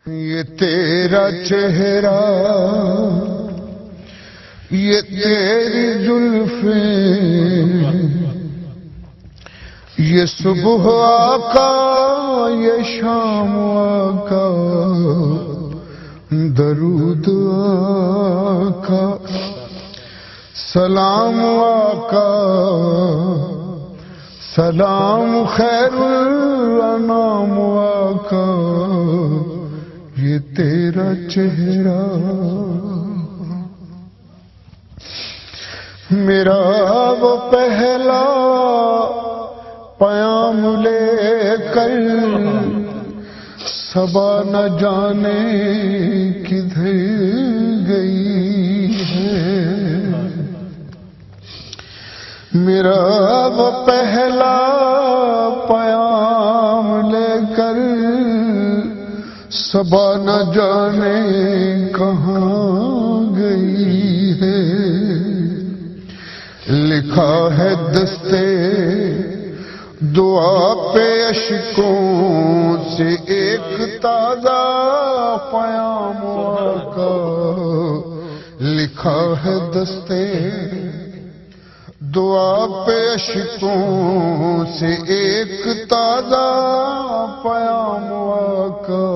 یہ تیرا چہرہ، یہ تیری زلفیں، یہ صبح آقا یہ شام آقا، درود آقا سلام آقا، سلام خیر الانام آقا، یہ تیرا چہرہ میرا وہ پہلا پیام لے کر صبا نہ جانے کدھر گئی ہے، میرا وہ پہلا پیام لے کر صبا نہ جانے کہاں گئی ہے، لکھا ہے دستے دعا پہ اشکوں سے ایک تازہ پیام آقا، لکھا ہے دستے دعا پہ اشکوں سے ایک تازہ پیام آقا،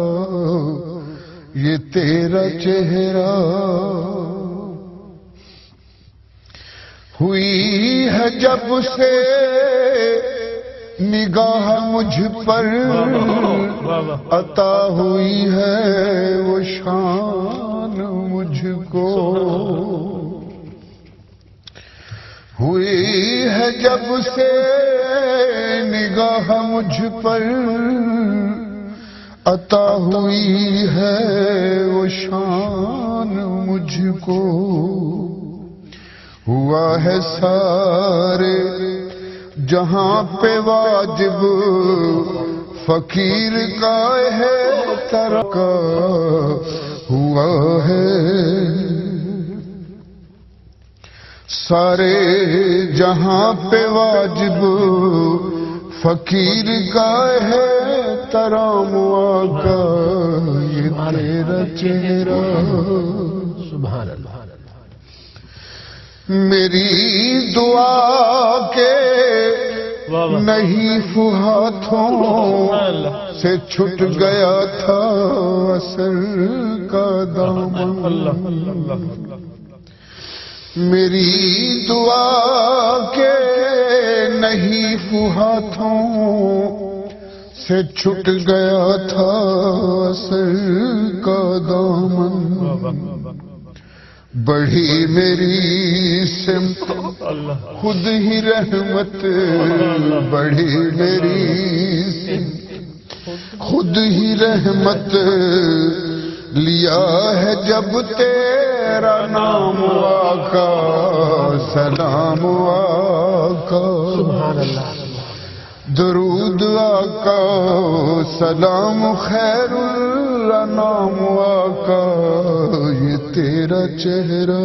یہ تیرا چہرہ ہوئی ہے جب سے نگاہ مجھ پر، عطا ہوئی ہے وہ شان مجھ کو، ہوئی ہے جب سے نگاہ مجھ پر، عطا ہوئی ہے وہ شان مجھ کو، ہوا ہے سارے جہاں پہ واجب فقیر کا ہے ترکا، ہوا ہے سارے جہاں پہ واجب فقیر کا ہے ترام آقا، یہ تیرا چہرہ سبحان اللہ، میری دعا کے نہیں ہاتھوں سے چھٹ گیا تھا اثر کا دامن، میری دعا کے نہیں ہاتھوں سے چھٹ گیا تھا اثر کا دامن، بڑھی میری سمت خود ہی رحمت، بڑھی میری سمت خود ہی رحمت، لیا ہے جب تیرا نام آقا، سلام آقا درود آقا، سلام خیر الانام آقا، یہ تیرا چہرہ